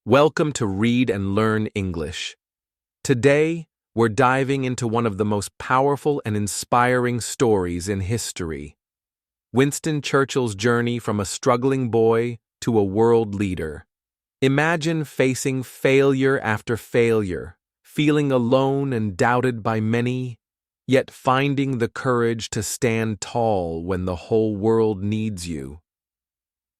Welcome to Read and Learn English. Today, we're diving into one of the most powerful and inspiring stories in history. Winston Churchill's journey from a struggling boy to a world leader. Imagine facing failure after failure, feeling alone and doubted by many, yet finding the courage to stand tall when the whole world needs you.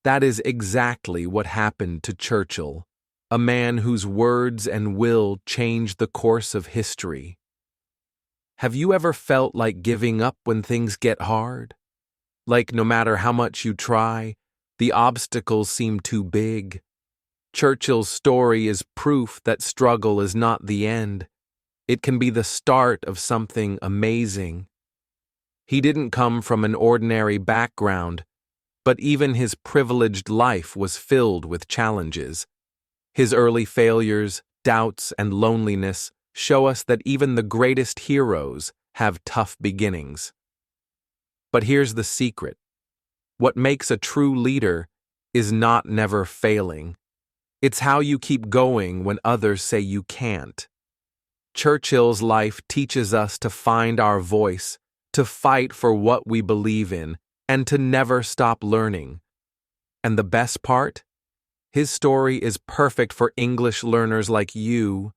That is exactly what happened to Churchill, a man whose words and will changed the course of history. Have you ever felt like giving up when things get hard? Like no matter how much you try, the obstacles seem too big? Churchill's story is proof that struggle is not the end. It can be the start of something amazing. He didn't come from an ordinary background, but even his privileged life was filled with challenges. His early failures, doubts, and loneliness show us that even the greatest heroes have tough beginnings. But here's the secret. What makes a true leader is not never failing. It's how you keep going when others say you can't. Churchill's life teaches us to find our voice, to fight for what we believe in, and to never stop learning. And the best part? His story is perfect for English learners like you.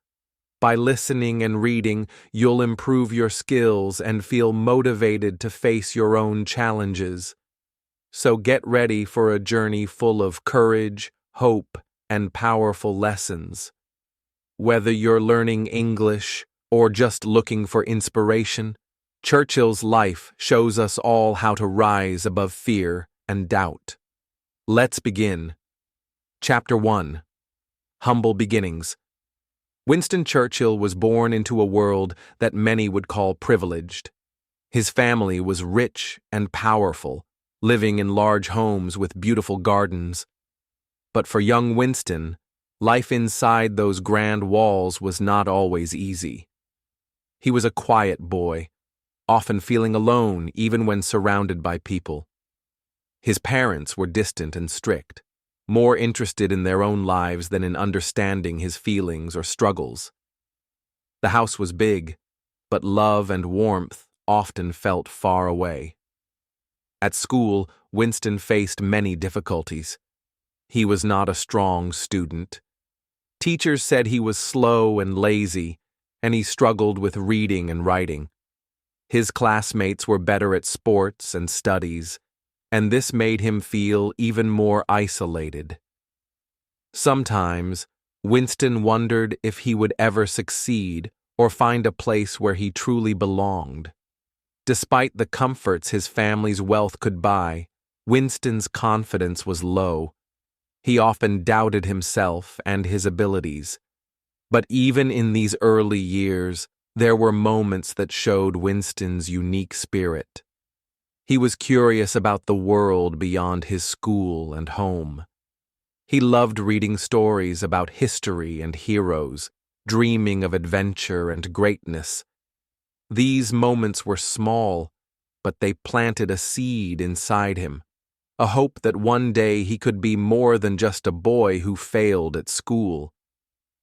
By listening and reading, you'll improve your skills and feel motivated to face your own challenges. So get ready for a journey full of courage, hope, and powerful lessons. Whether you're learning English or just looking for inspiration, Churchill's life shows us all how to rise above fear and doubt. Let's begin. Chapter 1. Humble Beginnings. Winston Churchill was born into a world that many would call privileged. His family was rich and powerful, living in large homes with beautiful gardens. But for young Winston, life inside those grand walls was not always easy. He was a quiet boy, often feeling alone even when surrounded by people. His parents were distant and strict, more interested in their own lives than in understanding his feelings or struggles. The house was big, but love and warmth often felt far away. At school, Winston faced many difficulties. He was not a strong student. Teachers said he was slow and lazy, and he struggled with reading and writing. His classmates were better at sports and studies, and this made him feel even more isolated. Sometimes, Winston wondered if he would ever succeed or find a place where he truly belonged. Despite the comforts his family's wealth could buy, Winston's confidence was low. He often doubted himself and his abilities. But even in these early years, there were moments that showed Winston's unique spirit. He was curious about the world beyond his school and home. He loved reading stories about history and heroes, dreaming of adventure and greatness. These moments were small, but they planted a seed inside him, a hope that one day he could be more than just a boy who failed at school.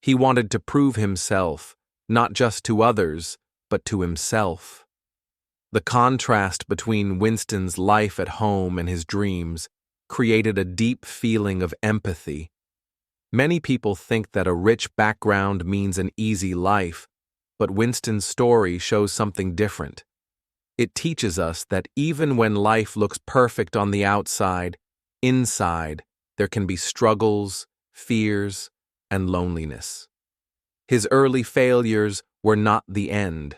He wanted to prove himself, not just to others, but to himself. The contrast between Winston's life at home and his dreams created a deep feeling of empathy. Many people think that a rich background means an easy life, but Winston's story shows something different. It teaches us that even when life looks perfect on the outside, inside, there can be struggles, fears, and loneliness. His early failures were not the end.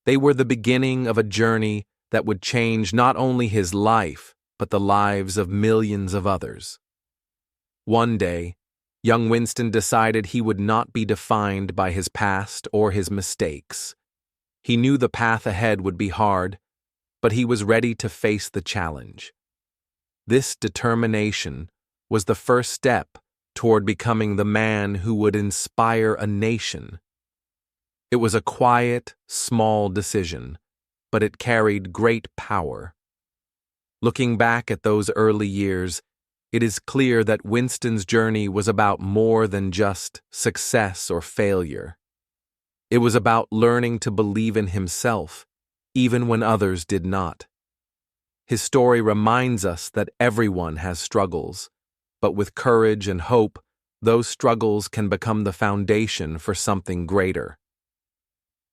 They were the beginning of a journey that would change not only his life, but the lives of millions of others. One day, young Winston decided he would not be defined by his past or his mistakes. He knew the path ahead would be hard, but he was ready to face the challenge. This determination was the first step toward becoming the man who would inspire a nation. It was a quiet, small decision, but it carried great power. Looking back at those early years, it is clear that Winston's journey was about more than just success or failure. It was about learning to believe in himself, even when others did not. His story reminds us that everyone has struggles, but with courage and hope, those struggles can become the foundation for something greater.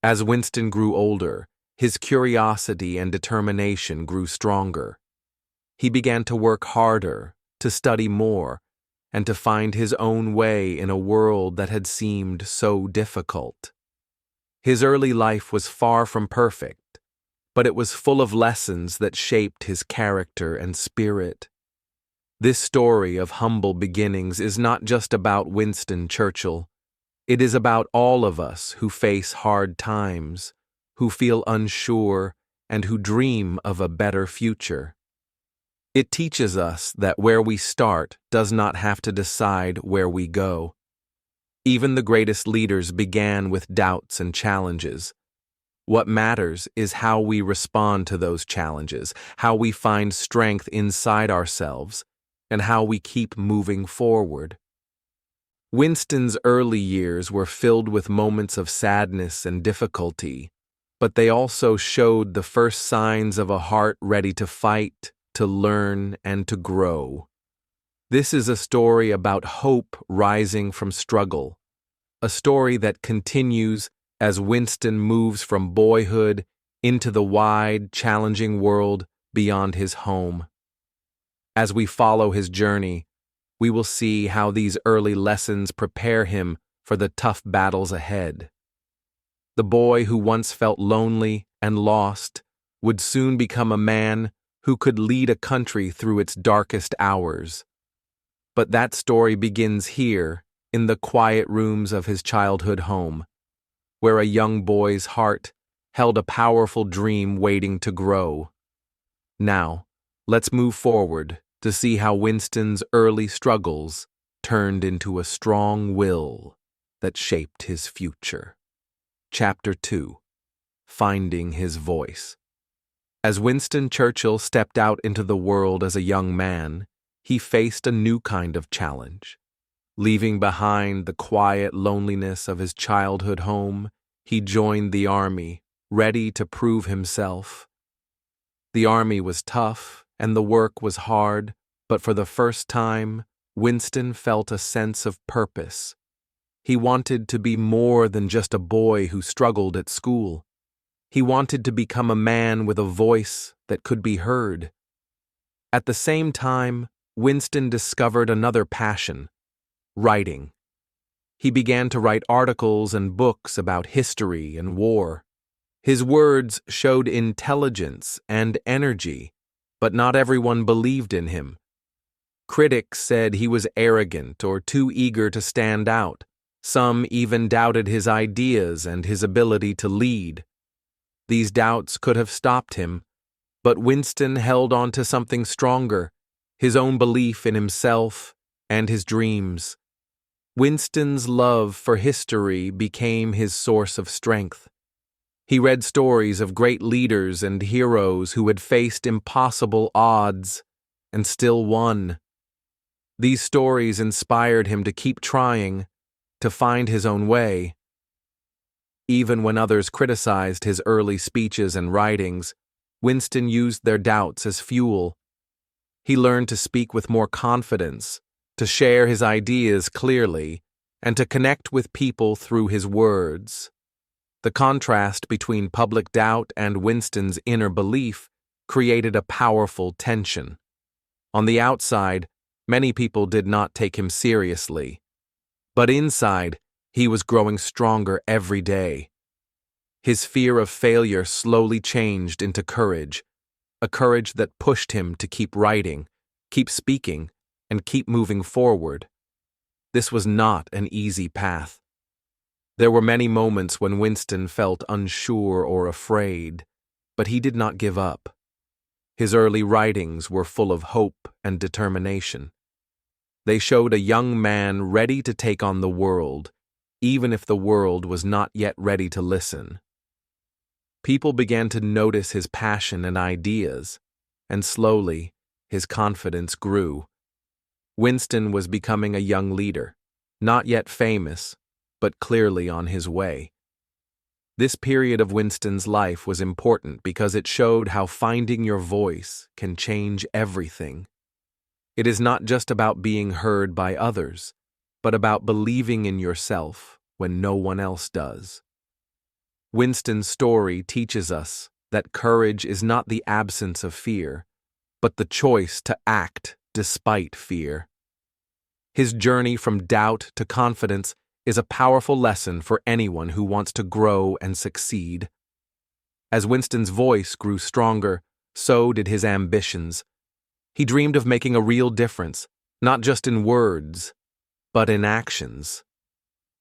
As Winston grew older, his curiosity and determination grew stronger. He began to work harder, to study more, and to find his own way in a world that had seemed so difficult. His early life was far from perfect, but it was full of lessons that shaped his character and spirit. This story of humble beginnings is not just about Winston Churchill. It is about all of us who face hard times, who feel unsure, and who dream of a better future. It teaches us that where we start does not have to decide where we go. Even the greatest leaders began with doubts and challenges. What matters is how we respond to those challenges, how we find strength inside ourselves, and how we keep moving forward. Winston's early years were filled with moments of sadness and difficulty, but they also showed the first signs of a heart ready to fight, to learn, and to grow. This is a story about hope rising from struggle, a story that continues as Winston moves from boyhood into the wide, challenging world beyond his home. As we follow his journey, we will see how these early lessons prepare him for the tough battles ahead. The boy who once felt lonely and lost would soon become a man who could lead a country through its darkest hours. But that story begins here, in the quiet rooms of his childhood home, where a young boy's heart held a powerful dream waiting to grow. Now, let's move forward to see how Winston's early struggles turned into a strong will that shaped his future. Chapter 2: Finding His Voice. As Winston Churchill stepped out into the world as a young man, he faced a new kind of challenge. Leaving behind the quiet loneliness of his childhood home, he joined the army, ready to prove himself. The army was tough, and the work was hard, but for the first time, Winston felt a sense of purpose. He wanted to be more than just a boy who struggled at school. He wanted to become a man with a voice that could be heard. At the same time, Winston discovered another passion: writing. He began to write articles and books about history and war. His words showed intelligence and energy, but not everyone believed in him. Critics said he was arrogant or too eager to stand out. Some even doubted his ideas and his ability to lead. These doubts could have stopped him, but Winston held on to something stronger: his own belief in himself and his dreams. Winston's love for history became his source of strength. He read stories of great leaders and heroes who had faced impossible odds and still won. These stories inspired him to keep trying, to find his own way. Even when others criticized his early speeches and writings, Winston used their doubts as fuel. He learned to speak with more confidence, to share his ideas clearly, and to connect with people through his words. The contrast between public doubt and Winston's inner belief created a powerful tension. On the outside, many people did not take him seriously. But inside, he was growing stronger every day. His fear of failure slowly changed into courage, a courage that pushed him to keep writing, keep speaking, and keep moving forward. This was not an easy path. There were many moments when Winston felt unsure or afraid, but he did not give up. His early writings were full of hope and determination. They showed a young man ready to take on the world, even if the world was not yet ready to listen. People began to notice his passion and ideas, and slowly, his confidence grew. Winston was becoming a young leader, not yet famous, but clearly on his way. This period of Winston's life was important because it showed how finding your voice can change everything. It is not just about being heard by others, but about believing in yourself when no one else does. Winston's story teaches us that courage is not the absence of fear, but the choice to act despite fear. His journey from doubt to confidence is a powerful lesson for anyone who wants to grow and succeed. As Winston's voice grew stronger, so did his ambitions. He dreamed of making a real difference, not just in words, but in actions.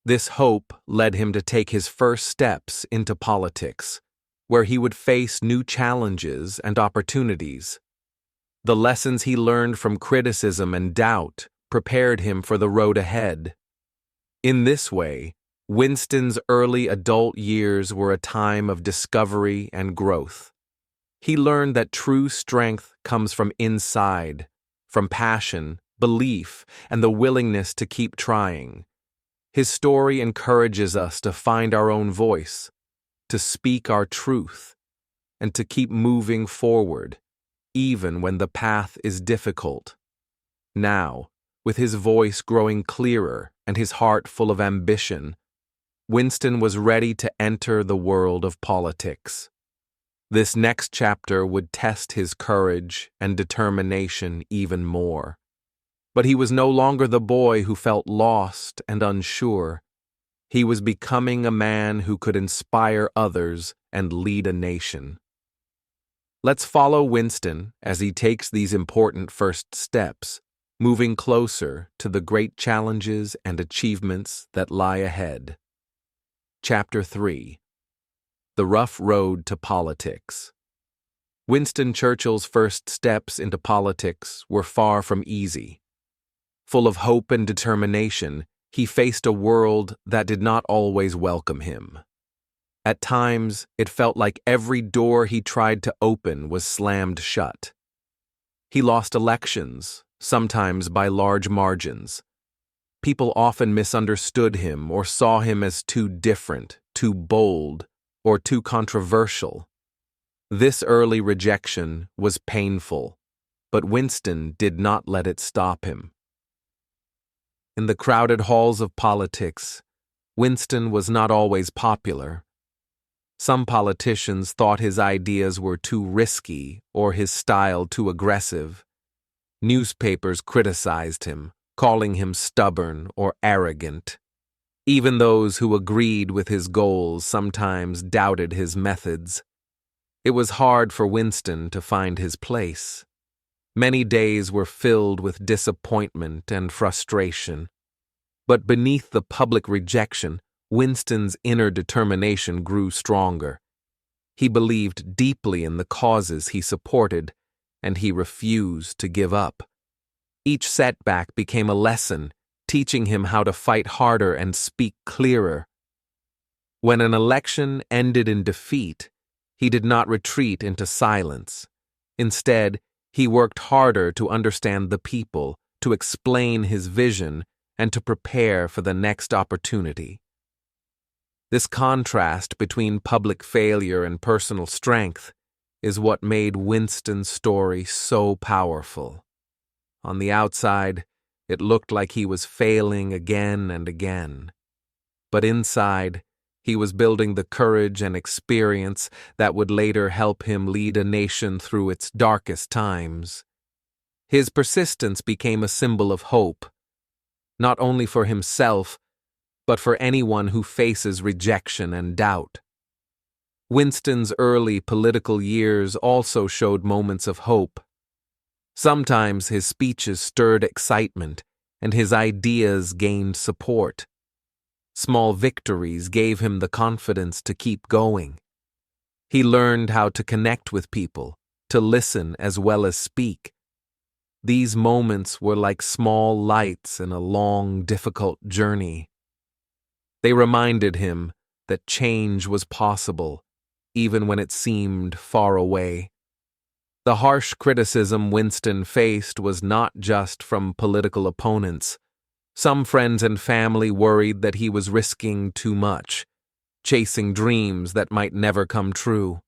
This hope led him to take his first steps into politics, where he would face new challenges and opportunities. The lessons he learned from criticism and doubt prepared him for the road ahead. In this way, Winston's early adult years were a time of discovery and growth. He learned that true strength comes from inside, from passion, belief, and the willingness to keep trying. His story encourages us to find our own voice, to speak our truth, and to keep moving forward, even when the path is difficult. Now, with his voice growing clearer and his heart full of ambition, Winston was ready to enter the world of politics. This next chapter would test his courage and determination even more. But he was no longer the boy who felt lost and unsure. He was becoming a man who could inspire others and lead a nation. Let's follow Winston as he takes these important first steps, moving closer to the great challenges and achievements that lie ahead. Chapter 3: The Rough Road to Politics. Winston Churchill's first steps into politics were far from easy. Full of hope and determination, he faced a world that did not always welcome him. At times, it felt like every door he tried to open was slammed shut. He lost elections, sometimes by large margins. People often misunderstood him or saw him as too different, too bold, or too controversial. This early rejection was painful, but Winston did not let it stop him. In the crowded halls of politics, Winston was not always popular. Some politicians thought his ideas were too risky or his style too aggressive. Newspapers criticized him, calling him stubborn or arrogant. Even those who agreed with his goals sometimes doubted his methods. It was hard for Winston to find his place. Many days were filled with disappointment and frustration. But beneath the public rejection, Winston's inner determination grew stronger. He believed deeply in the causes he supported, and he refused to give up. Each setback became a lesson, teaching him how to fight harder and speak clearer. When an election ended in defeat, he did not retreat into silence. Instead, he worked harder to understand the people, to explain his vision, and to prepare for the next opportunity. This contrast between public failure and personal strength is what made Winston's story so powerful. On the outside, it looked like he was failing again and again. But inside, he was building the courage and experience that would later help him lead a nation through its darkest times. His persistence became a symbol of hope, not only for himself, but for anyone who faces rejection and doubt. Winston's early political years also showed moments of hope. Sometimes his speeches stirred excitement, and his ideas gained support. Small victories gave him the confidence to keep going. He learned how to connect with people, to listen as well as speak. These moments were like small lights in a long, difficult journey. They reminded him that change was possible, even when it seemed far away. The harsh criticism Winston faced was not just from political opponents. Some friends and family worried that he was risking too much, chasing dreams that might never come true.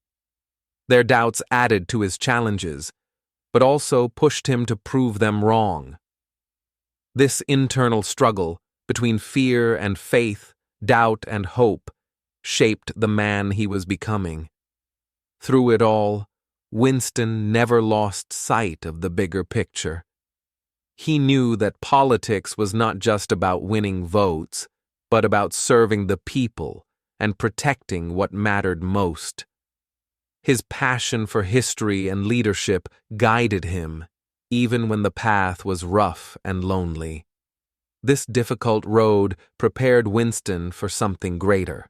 Their doubts added to his challenges, but also pushed him to prove them wrong. This internal struggle between fear and faith, doubt and hope, shaped the man he was becoming. Through it all, Winston never lost sight of the bigger picture. He knew that politics was not just about winning votes, but about serving the people and protecting what mattered most. His passion for history and leadership guided him, even when the path was rough and lonely. This difficult road prepared Winston for something greater.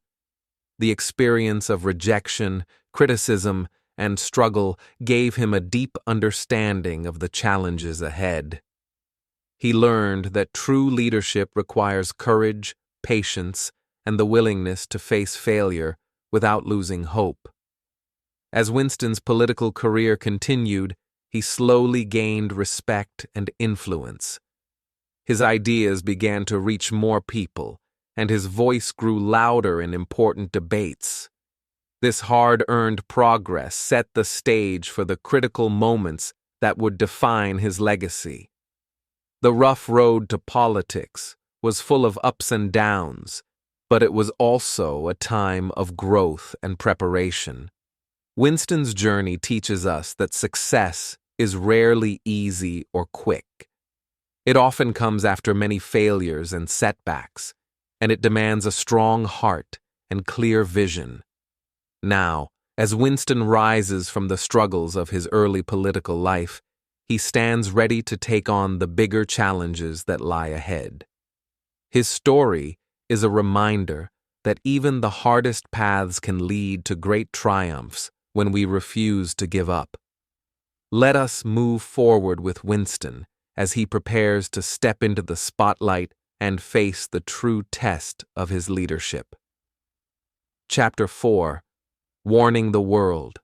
The experience of rejection, criticism, and struggle gave him a deep understanding of the challenges ahead. He learned that true leadership requires courage, patience, and the willingness to face failure without losing hope. As Winston's political career continued, he slowly gained respect and influence. His ideas began to reach more people, and his voice grew louder in important debates. This hard-earned progress set the stage for the critical moments that would define his legacy. The rough road to politics was full of ups and downs, but it was also a time of growth and preparation. Winston's journey teaches us that success is rarely easy or quick. It often comes after many failures and setbacks, and it demands a strong heart and clear vision. Now, as Winston rises from the struggles of his early political life, he stands ready to take on the bigger challenges that lie ahead. His story is a reminder that even the hardest paths can lead to great triumphs when we refuse to give up. Let us move forward with Winston as he prepares to step into the spotlight and face the true test of his leadership. Chapter 4: Warning the World.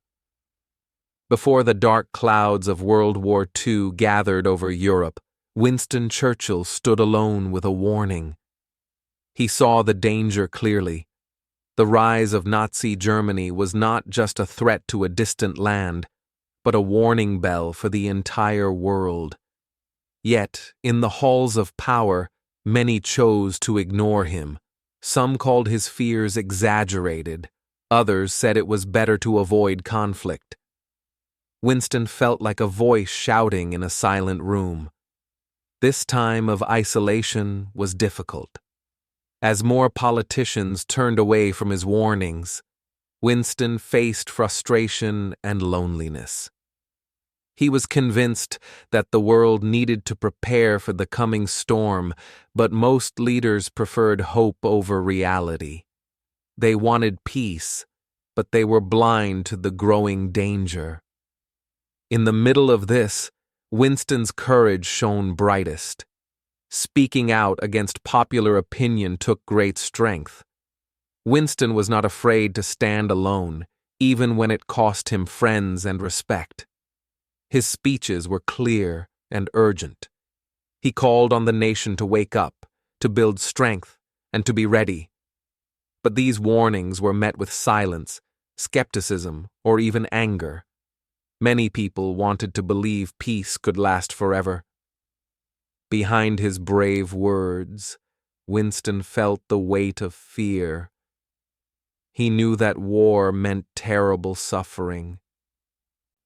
Before the dark clouds of World War II gathered over Europe, Winston Churchill stood alone with a warning. He saw the danger clearly. The rise of Nazi Germany was not just a threat to a distant land, but a warning bell for the entire world. Yet, in the halls of power, many chose to ignore him. Some called his fears exaggerated. Others said it was better to avoid conflict. Winston felt like a voice shouting in a silent room. This time of isolation was difficult. As more politicians turned away from his warnings, Winston faced frustration and loneliness. He was convinced that the world needed to prepare for the coming storm, but most leaders preferred hope over reality. They wanted peace, but they were blind to the growing danger. In the middle of this, Winston's courage shone brightest. Speaking out against popular opinion took great strength. Winston was not afraid to stand alone, even when it cost him friends and respect. His speeches were clear and urgent. He called on the nation to wake up, to build strength, and to be ready. But these warnings were met with silence, skepticism, or even anger. Many people wanted to believe peace could last forever. Behind his brave words, Winston felt the weight of fear. He knew that war meant terrible suffering.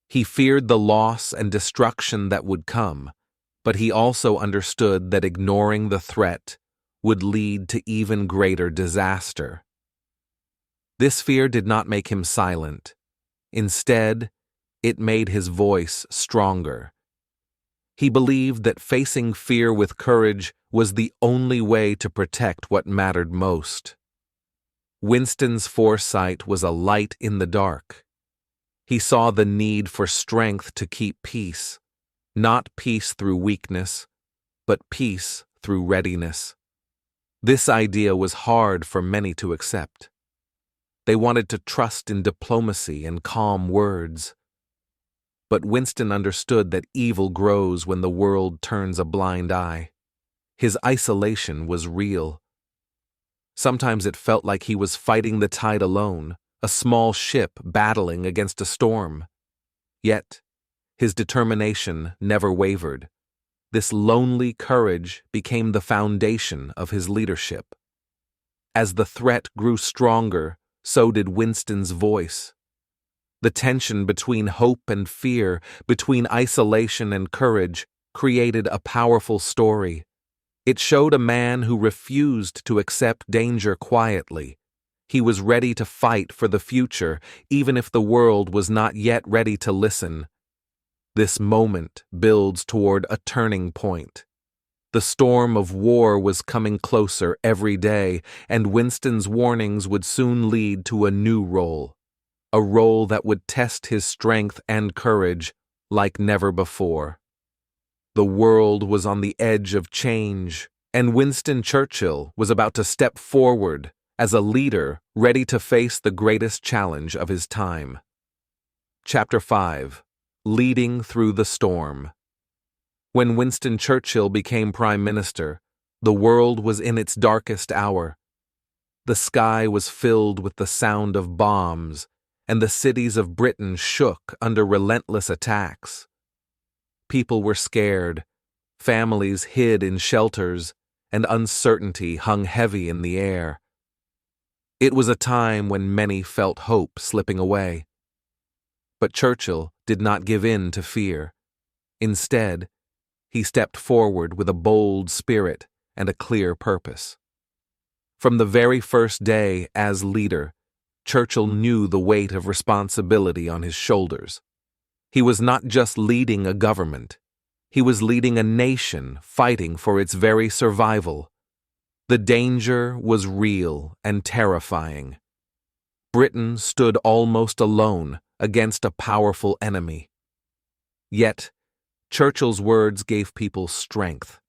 He feared the loss and destruction that would come, but he also understood that ignoring the threat would lead to even greater disaster. This fear did not make him silent. Instead, it made his voice stronger. He believed that facing fear with courage was the only way to protect what mattered most. Winston's foresight was a light in the dark. He saw the need for strength to keep peace, not peace through weakness, but peace through readiness. This idea was hard for many to accept. They wanted to trust in diplomacy and calm words. But Winston understood that evil grows when the world turns a blind eye. His isolation was real. Sometimes it felt like he was fighting the tide alone, a small ship battling against a storm. Yet, his determination never wavered. This lonely courage became the foundation of his leadership. As the threat grew stronger, so did Winston's voice. The tension between hope and fear, between isolation and courage, created a powerful story. It showed a man who refused to accept danger quietly. He was ready to fight for the future, even if the world was not yet ready to listen. This moment builds toward a turning point. The storm of war was coming closer every day, and Winston's warnings would soon lead to a new role. A role that would test his strength and courage like never before. The world was on the edge of change, and Winston Churchill was about to step forward as a leader ready to face the greatest challenge of his time. Chapter 5: Leading Through the Storm. When Winston Churchill became Prime Minister, the world was in its darkest hour. The sky was filled with the sound of bombs, and the cities of Britain shook under relentless attacks. People were scared, families hid in shelters, and uncertainty hung heavy in the air. It was a time when many felt hope slipping away. But Churchill did not give in to fear. Instead, he stepped forward with a bold spirit and a clear purpose. From the very first day as leader, Churchill knew the weight of responsibility on his shoulders. He was not just leading a government. He was leading a nation fighting for its very survival. The danger was real and terrifying. Britain stood almost alone against a powerful enemy. Yet, Churchill's words gave people strength.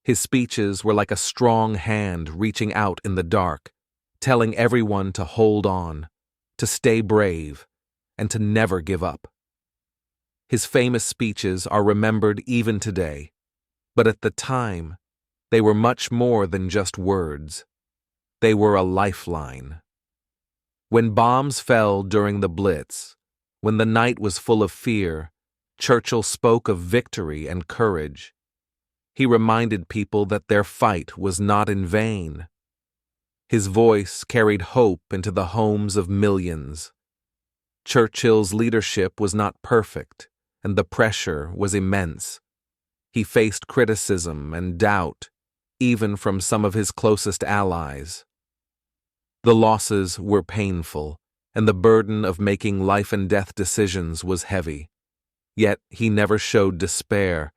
His speeches were like a strong hand reaching out in the dark, telling everyone to hold on, to stay brave, and to never give up. His famous speeches are remembered even today, but at the time, they were much more than just words. They were a lifeline. When bombs fell during the Blitz, when the night was full of fear, Churchill spoke of victory and courage. He reminded people that their fight was not in vain. His voice carried hope into the homes of millions. Churchill's leadership was not perfect, and the pressure was immense. He faced criticism and doubt, even from some of his closest allies. The losses were painful, and the burden of making life-and-death decisions was heavy. Yet he never showed despair.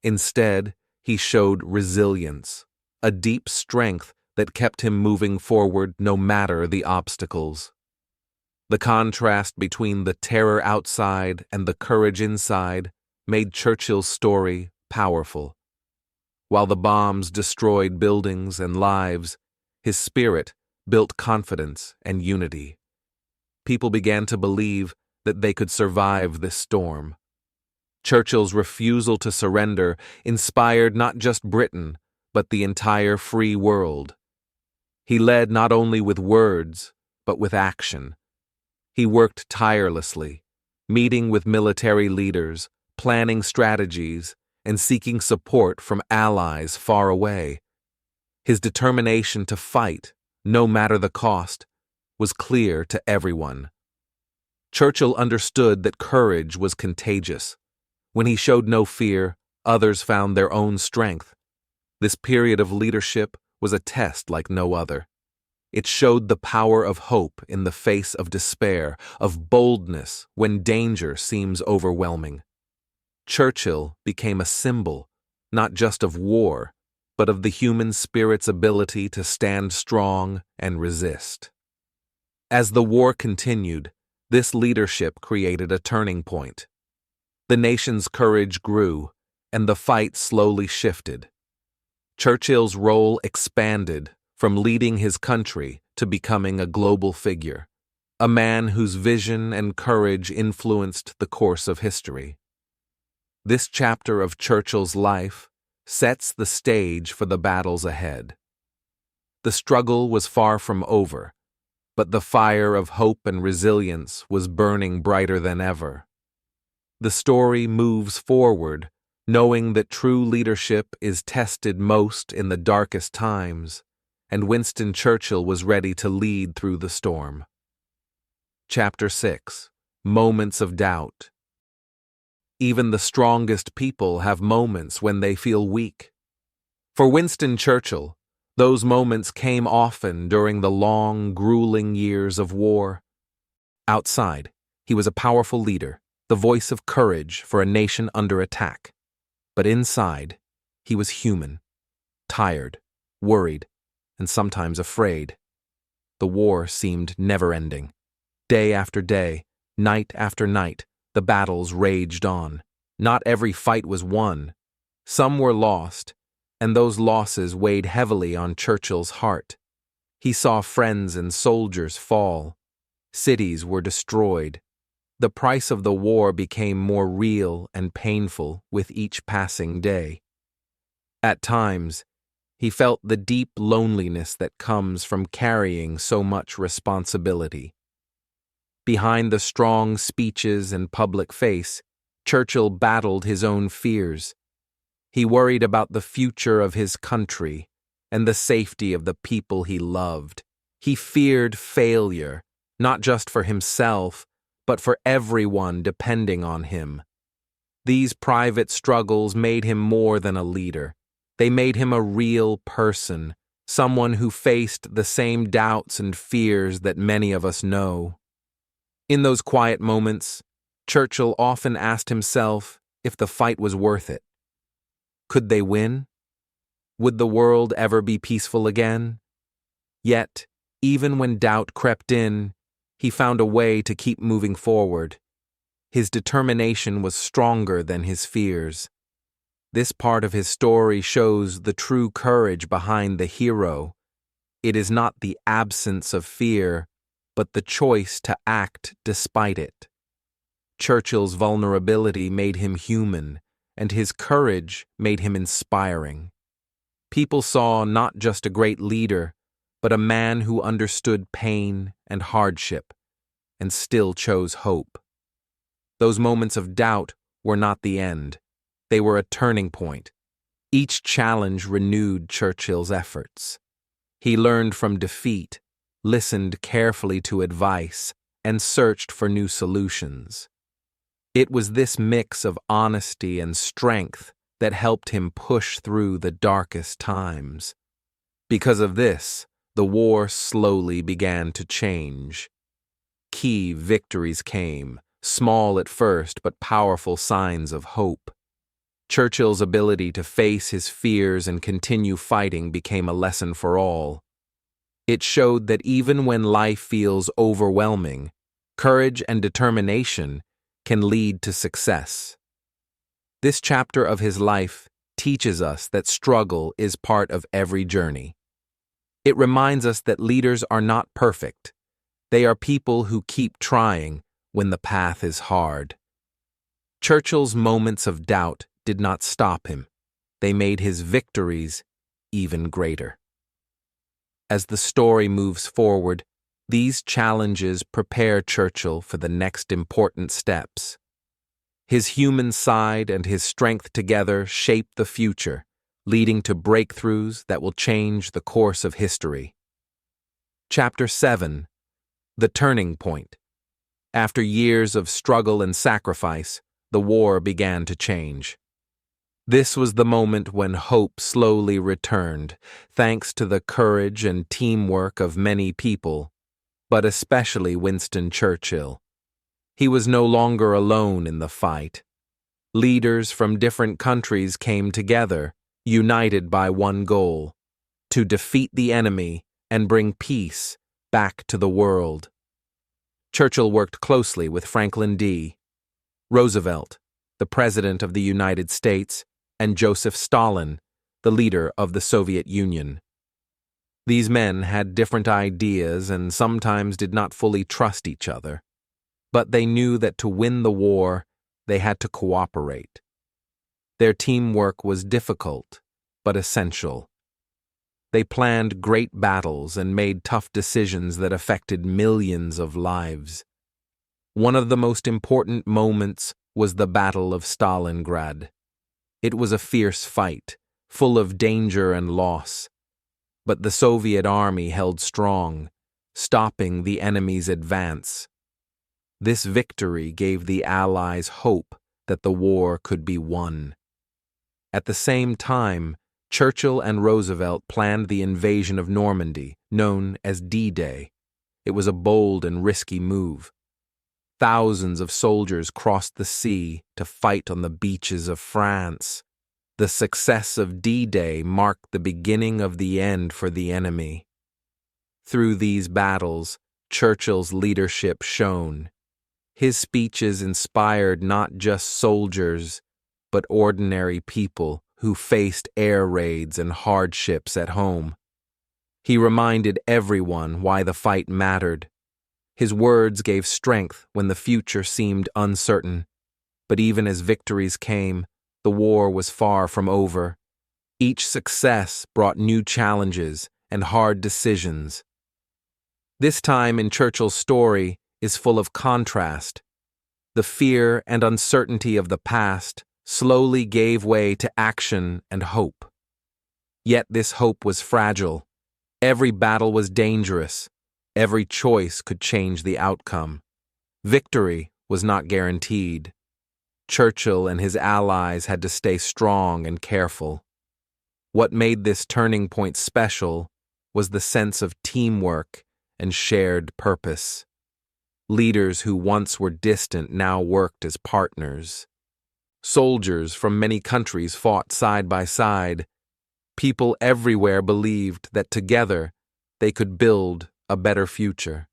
Instead, he showed resilience, a deep strength that kept him moving forward no matter the obstacles. The contrast between the terror outside and the courage inside made Churchill's story powerful. While the bombs destroyed buildings and lives, his spirit built confidence and unity. People began to believe that they could survive this storm. Churchill's refusal to surrender inspired not just Britain, but the entire free world. He led not only with words, but with action. He worked tirelessly, meeting with military leaders, planning strategies, and seeking support from allies far away. His determination to fight, no matter the cost, was clear to everyone. Churchill understood that courage was contagious. When he showed no fear, others found their own strength. This period of leadership was a test like no other. It showed the power of hope in the face of despair, of boldness when danger seems overwhelming. Churchill became a symbol, not just of war, but of the human spirit's ability to stand strong and resist. As the war continued, this leadership created a turning point. The nation's courage grew, and the fight slowly shifted. Churchill's role expanded from leading his country to becoming a global figure. a man whose vision and courage influenced the course of history. This chapter of Churchill's life sets the stage for the battles ahead. The struggle was far from over, but the fire of hope and resilience was burning brighter than ever. The story moves forward, knowing that true leadership is tested most in the darkest times, and Winston Churchill was ready to lead through the storm. Chapter 6: Moments of Doubt. Even the strongest people have moments when they feel weak. For Winston Churchill, those moments came often during the long, grueling years of war. Outside, he was a powerful leader, the voice of courage for a nation under attack. But inside, he was human, tired, worried, and sometimes afraid. The war seemed never-ending. Day after day, night after night, the battles raged on. Not every fight was won. Some were lost, and those losses weighed heavily on Churchill's heart. He saw friends and soldiers fall. Cities were destroyed. The price of the war became more real and painful with each passing day. At times, he felt the deep loneliness that comes from carrying so much responsibility. Behind the strong speeches and public face, Churchill battled his own fears. He worried about the future of his country and the safety of the people he loved. He feared failure, not just for himself, but for everyone depending on him. These private struggles made him more than a leader. They made him a real person, someone who faced the same doubts and fears that many of us know. In those quiet moments, Churchill often asked himself if the fight was worth it. Could they win? Would the world ever be peaceful again? Yet, even when doubt crept in, he found a way to keep moving forward. His determination was stronger than his fears. This part of his story shows the true courage behind the hero. It is not the absence of fear, but the choice to act despite it. Churchill's vulnerability made him human, and his courage made him inspiring. People saw not just a great leader, but a man who understood pain and hardship, and still chose hope. Those moments of doubt were not the end. They were a turning point. Each challenge renewed Churchill's efforts. He learned from defeat, listened carefully to advice, and searched for new solutions. It was this mix of honesty and strength that helped him push through the darkest times. Because of this, the war slowly began to change. Key victories came, small at first but powerful signs of hope. Churchill's ability to face his fears and continue fighting became a lesson for all. It showed that even when life feels overwhelming, courage and determination can lead to success. This chapter of his life teaches us that struggle is part of every journey. It reminds us that leaders are not perfect. They are people who keep trying when the path is hard. Churchill's moments of doubt did not stop him. They made his victories even greater. As the story moves forward, these challenges prepare Churchill for the next important steps. His human side and his strength together shape the future, leading to breakthroughs that will change the course of history. Chapter 7: The Turning Point. After years of struggle and sacrifice, the war began to change. This was the moment when hope slowly returned, thanks to the courage and teamwork of many people, but especially Winston Churchill. He was no longer alone in the fight. Leaders from different countries came together, united by one goal: to defeat the enemy and bring peace back to the world. Churchill worked closely with Franklin D. Roosevelt, the President of the United States, and Joseph Stalin, the leader of the Soviet Union. These men had different ideas and sometimes did not fully trust each other, but they knew that to win the war, they had to cooperate. Their teamwork was difficult, but essential. They planned great battles and made tough decisions that affected millions of lives. One of the most important moments was the Battle of Stalingrad. It was a fierce fight, full of danger and loss, but the Soviet army held strong, stopping the enemy's advance. This victory gave the Allies hope that the war could be won. At the same time, Churchill and Roosevelt planned the invasion of Normandy, known as D-Day. It was a bold and risky move. Thousands of soldiers crossed the sea to fight on the beaches of France. The success of D-Day marked the beginning of the end for the enemy. Through these battles, Churchill's leadership shone. His speeches inspired not just soldiers, but ordinary people who faced air raids and hardships at home. He reminded everyone why the fight mattered. His words gave strength when the future seemed uncertain. But even as victories came, the war was far from over. Each success brought new challenges and hard decisions. This time in Churchill's story is full of contrast. The fear and uncertainty of the past slowly gave way to action and hope. Yet this hope was fragile. Every battle was dangerous. Every choice could change the outcome. Victory was not guaranteed. Churchill and his allies had to stay strong and careful. What made this turning point special was the sense of teamwork and shared purpose. Leaders who once were distant now worked as partners. Soldiers from many countries fought side by side. People everywhere believed that together they could build a better future.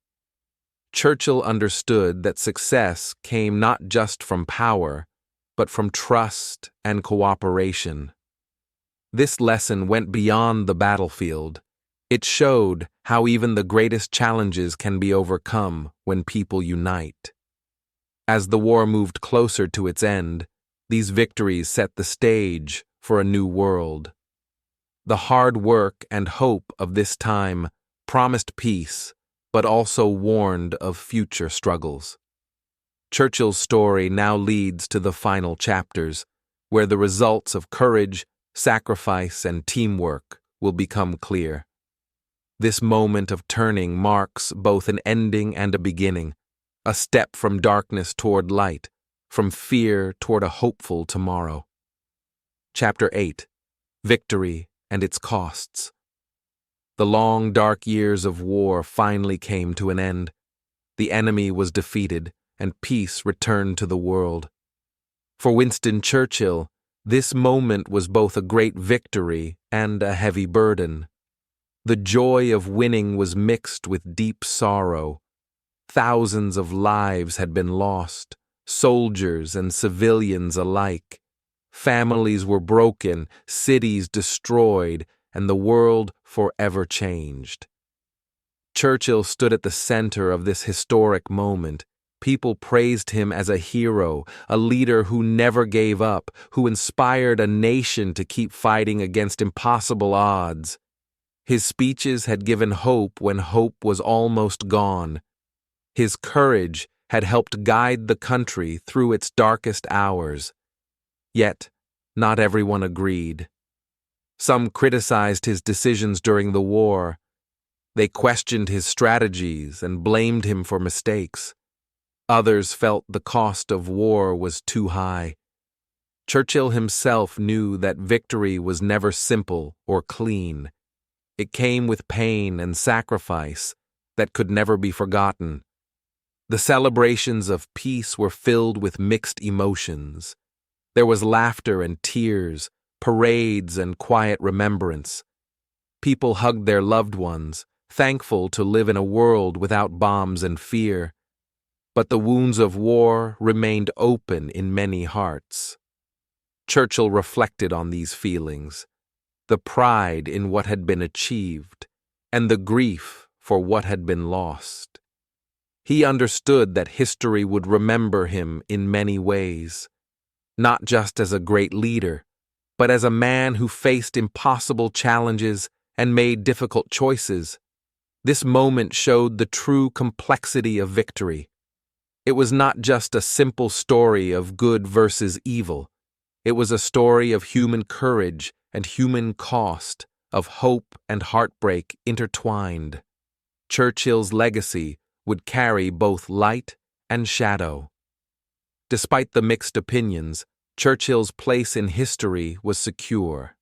Churchill understood that success came not just from power, but from trust and cooperation. This lesson went beyond the battlefield. It showed how even the greatest challenges can be overcome when people unite. As the war moved closer to its end, these victories set the stage for a new world. The hard work and hope of this time promised peace, but also warned of future struggles. Churchill's story now leads to the final chapters, where the results of courage, sacrifice, and teamwork will become clear. This moment of turning marks both an ending and a beginning, a step from darkness toward light, from fear toward a hopeful tomorrow. Chapter 8. Victory and its Costs. The long, dark years of war finally came to an end. The enemy was defeated, and peace returned to the world. For Winston Churchill, this moment was both a great victory and a heavy burden. The joy of winning was mixed with deep sorrow. Thousands of lives had been lost, soldiers and civilians alike. Families were broken, cities destroyed, and the world forever changed. Churchill stood at the center of this historic moment. People praised him as a hero, a leader who never gave up, who inspired a nation to keep fighting against impossible odds. His speeches had given hope when hope was almost gone. His courage had helped guide the country through its darkest hours. Yet, not everyone agreed. Some criticized his decisions during the war. They questioned his strategies and blamed him for mistakes. Others felt the cost of war was too high. Churchill himself knew that victory was never simple or clean. It came with pain and sacrifice that could never be forgotten. The celebrations of peace were filled with mixed emotions. There was laughter and tears, parades and quiet remembrance. People hugged their loved ones, thankful to live in a world without bombs and fear. But the wounds of war remained open in many hearts. Churchill reflected on these feelings, the pride in what had been achieved, and the grief for what had been lost. He understood that history would remember him in many ways, not just as a great leader, but as a man who faced impossible challenges and made difficult choices. This moment showed the true complexity of victory. It was not just a simple story of good versus evil. It was a story of human courage and human cost, of hope and heartbreak intertwined. Churchill's legacy would carry both light and shadow. Despite the mixed opinions, Churchill's place in history was secure.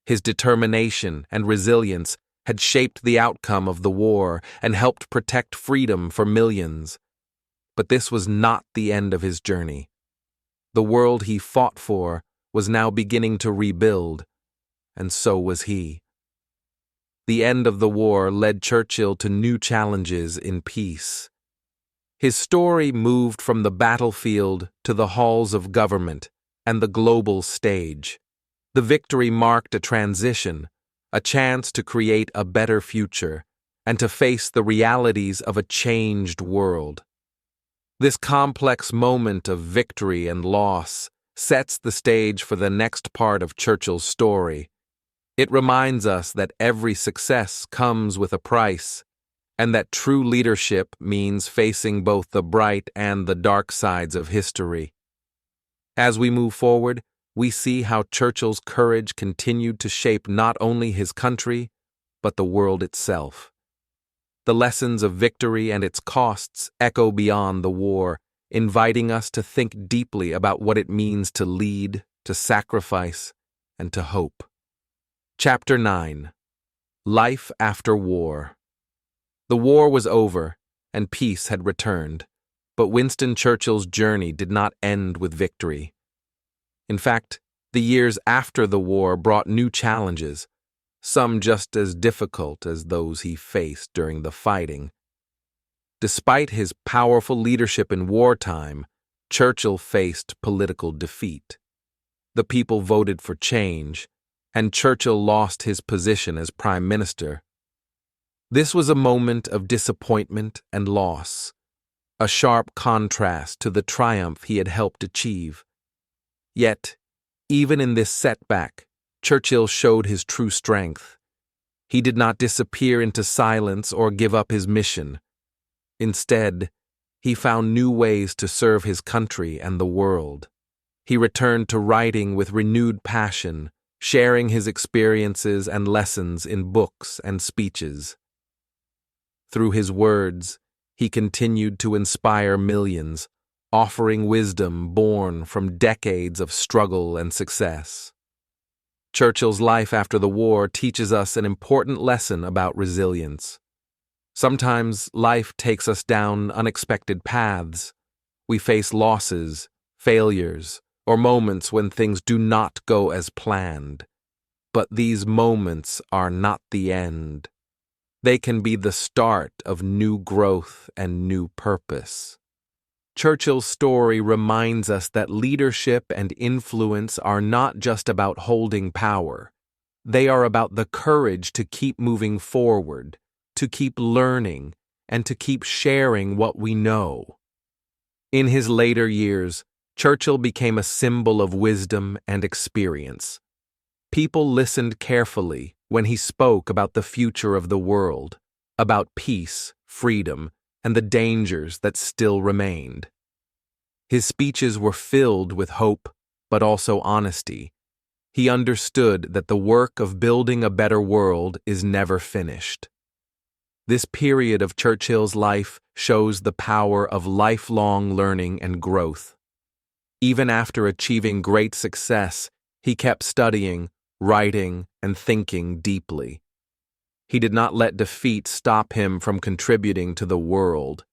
His determination and resilience had shaped the outcome of the war and helped protect freedom for millions. But this was not the end of his journey. The world he fought for was now beginning to rebuild, and so was he. The end of the war led Churchill to new challenges in peace. His story moved from the battlefield to the halls of government and the global stage. The victory marked a transition, a chance to create a better future and to face the realities of a changed world. This complex moment of victory and loss sets the stage for the next part of Churchill's story. It reminds us that every success comes with a price, and that true leadership means facing both the bright and the dark sides of history. As we move forward, we see how Churchill's courage continued to shape not only his country, but the world itself. The lessons of victory and its costs echo beyond the war, inviting us to think deeply about what it means to lead, to sacrifice, and to hope. Chapter 9. Life After War. The war was over, and peace had returned, but Winston Churchill's journey did not end with victory. In fact, the years after the war brought new challenges, some just as difficult as those he faced during the fighting. Despite his powerful leadership in wartime, Churchill faced political defeat. The people voted for change, and Churchill lost his position as Prime Minister. This was a moment of disappointment and loss, a sharp contrast to the triumph he had helped achieve. Yet, even in this setback, Churchill showed his true strength. He did not disappear into silence or give up his mission. Instead, he found new ways to serve his country and the world. He returned to writing with renewed passion, sharing his experiences and lessons in books and speeches. Through his words, he continued to inspire millions, offering wisdom born from decades of struggle and success. Churchill's life after the war teaches us an important lesson about resilience. Sometimes life takes us down unexpected paths. We face losses, failures, or moments when things do not go as planned. But these moments are not the end. They can be the start of new growth and new purpose. Churchill's story reminds us that leadership and influence are not just about holding power. They are about the courage to keep moving forward, to keep learning, and to keep sharing what we know. In his later years, Churchill became a symbol of wisdom and experience. People listened carefully when he spoke about the future of the world, about peace, freedom, and the dangers that still remained. His speeches were filled with hope, but also honesty. He understood that the work of building a better world is never finished. This period of Churchill's life shows the power of lifelong learning and growth. Even after achieving great success, he kept studying, writing, and thinking deeply. He did not let defeat stop him from contributing to the world.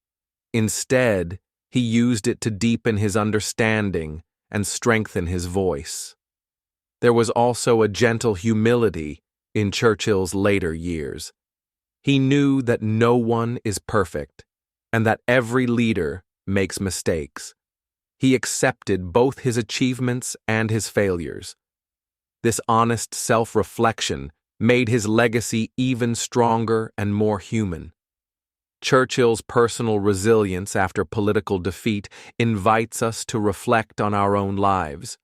Instead, he used it to deepen his understanding and strengthen his voice. There was also a gentle humility in Churchill's later years. He knew that no one is perfect and that every leader makes mistakes. He accepted both his achievements and his failures. This honest self-reflection made his legacy even stronger and more human. Churchill's personal resilience after political defeat invites us to reflect on our own lives.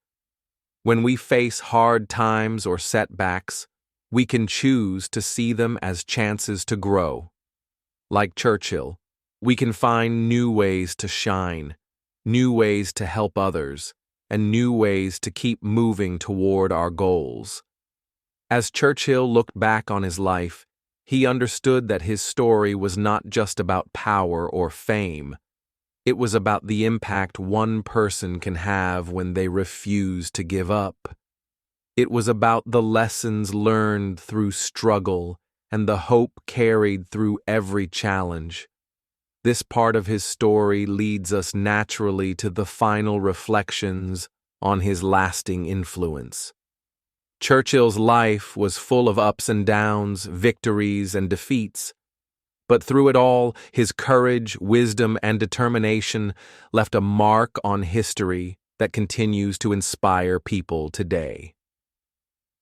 When we face hard times or setbacks, we can choose to see them as chances to grow. Like Churchill, we can find new ways to shine, new ways to help others, and new ways to keep moving toward our goals. As Churchill looked back on his life, he understood that his story was not just about power or fame. It was about the impact one person can have when they refuse to give up. It was about the lessons learned through struggle and the hope carried through every challenge. This part of his story leads us naturally to the final reflections on his lasting influence. Churchill's life was full of ups and downs, victories and defeats, but through it all, his courage, wisdom, and determination left a mark on history that continues to inspire people today.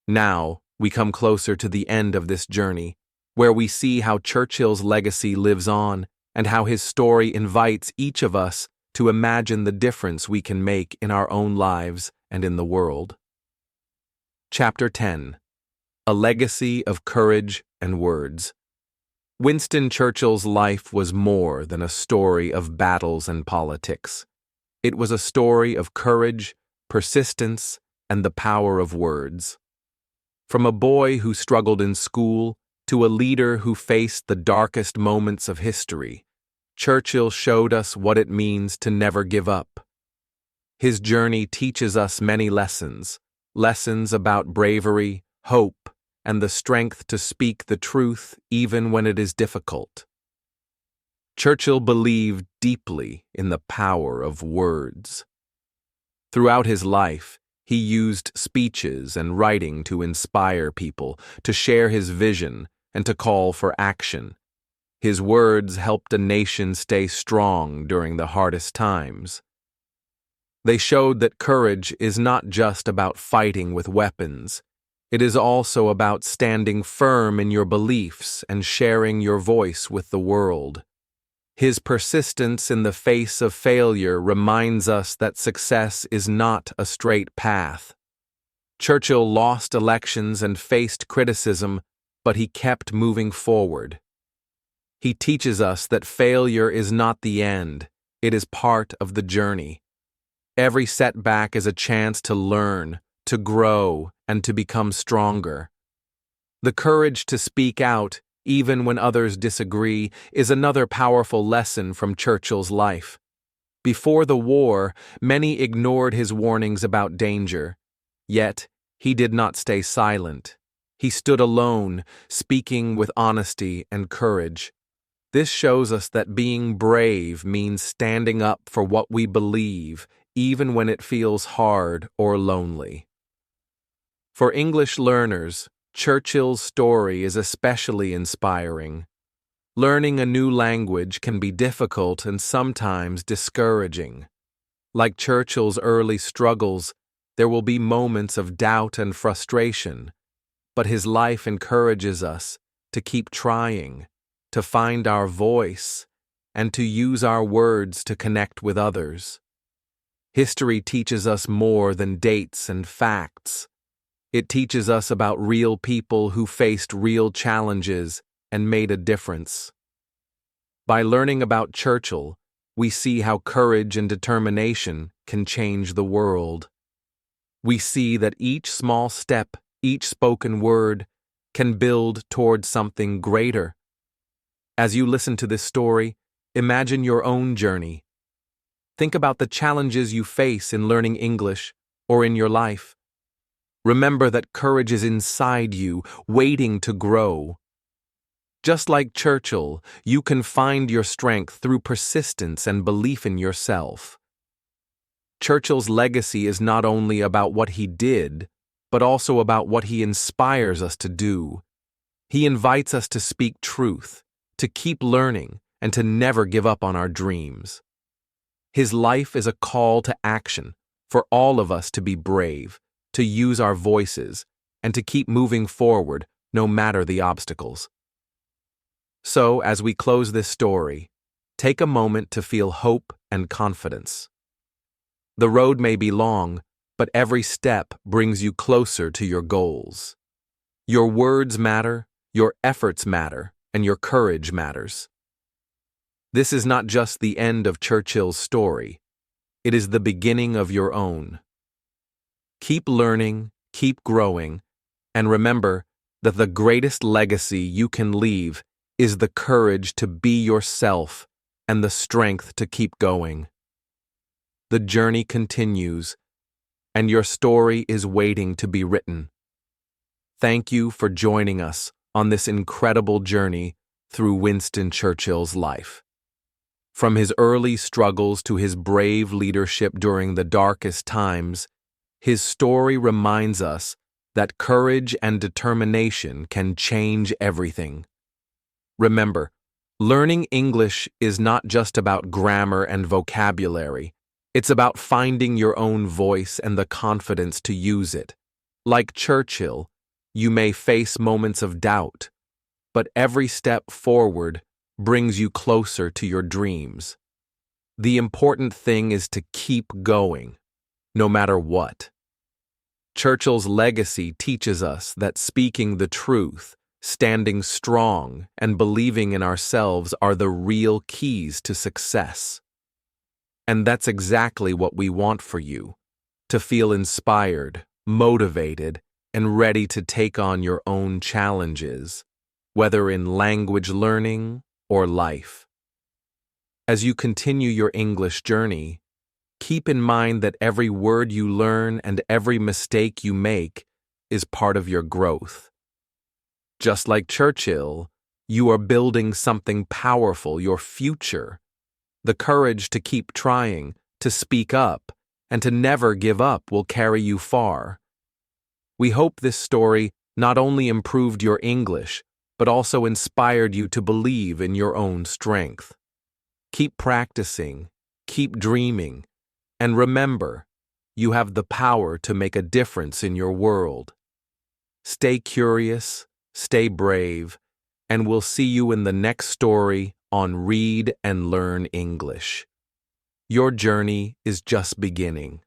Now, we come closer to the end of this journey, where we see how Churchill's legacy lives on and how his story invites each of us to imagine the difference we can make in our own lives and in the world. Chapter 10. A Legacy of Courage and Words. Winston Churchill's life was more than a story of battles and politics. It was a story of courage, persistence, and the power of words. From a boy who struggled in school to a leader who faced the darkest moments of history, Churchill showed us what it means to never give up. His journey teaches us many lessons about bravery, hope, and the strength to speak the truth even when it is difficult. Churchill believed deeply in the power of words. Throughout his life, he used speeches and writing to inspire people, to share his vision, and to call for action. His words helped a nation stay strong during the hardest times. They showed that courage is not just about fighting with weapons. It is also about standing firm in your beliefs and sharing your voice with the world. His persistence in the face of failure reminds us that success is not a straight path. Churchill lost elections and faced criticism, but he kept moving forward. He teaches us that failure is not the end, it is part of the journey. Every setback is a chance to learn, to grow, and to become stronger. The courage to speak out, even when others disagree, is another powerful lesson from Churchill's life. Before the war, many ignored his warnings about danger. Yet, he did not stay silent. He stood alone, speaking with honesty and courage. This shows us that being brave means standing up for what we believe, even when it feels hard or lonely. For English learners, Churchill's story is especially inspiring. Learning a new language can be difficult and sometimes discouraging. Like Churchill's early struggles, there will be moments of doubt and frustration, but his life encourages us to keep trying, to find our voice, and to use our words to connect with others. History teaches us more than dates and facts. It teaches us about real people who faced real challenges and made a difference. By learning about Churchill, we see how courage and determination can change the world. We see that each small step, each spoken word, can build toward something greater. As you listen to this story, imagine your own journey. Think about the challenges you face in learning English or in your life. Remember that courage is inside you, waiting to grow. Just like Churchill, you can find your strength through persistence and belief in yourself. Churchill's legacy is not only about what he did, but also about what he inspires us to do. He invites us to speak truth, to keep learning, and to never give up on our dreams. His life is a call to action for all of us to be brave, to use our voices, and to keep moving forward, no matter the obstacles. So, as we close this story, take a moment to feel hope and confidence. The road may be long, but every step brings you closer to your goals. Your words matter, your efforts matter, and your courage matters. This is not just the end of Churchill's story, it is the beginning of your own. Keep learning, keep growing, and remember that the greatest legacy you can leave is the courage to be yourself and the strength to keep going. The journey continues, and your story is waiting to be written. Thank you for joining us on this incredible journey through Winston Churchill's life. From his early struggles to his brave leadership during the darkest times, his story reminds us that courage and determination can change everything. Remember, learning English is not just about grammar and vocabulary. It's about finding your own voice and the confidence to use it. Like Churchill, you may face moments of doubt, but every step forward brings you closer to your dreams. The important thing is to keep going, no matter what. Churchill's legacy teaches us that speaking the truth, standing strong, and believing in ourselves are the real keys to success. And that's exactly what we want for you, to feel inspired, motivated, and ready to take on your own challenges, whether in language learning or life. As you continue your English journey, keep in mind that every word you learn and every mistake you make is part of your growth. Just like Churchill, you are building something powerful, your future. The courage to keep trying, to speak up, and to never give up will carry you far. We hope this story not only improved your English, but also inspired you to believe in your own strength. Keep practicing, keep dreaming, and remember, you have the power to make a difference in your world. Stay curious, stay brave, and we'll see you in the next story on Read and Learn English. Your journey is just beginning.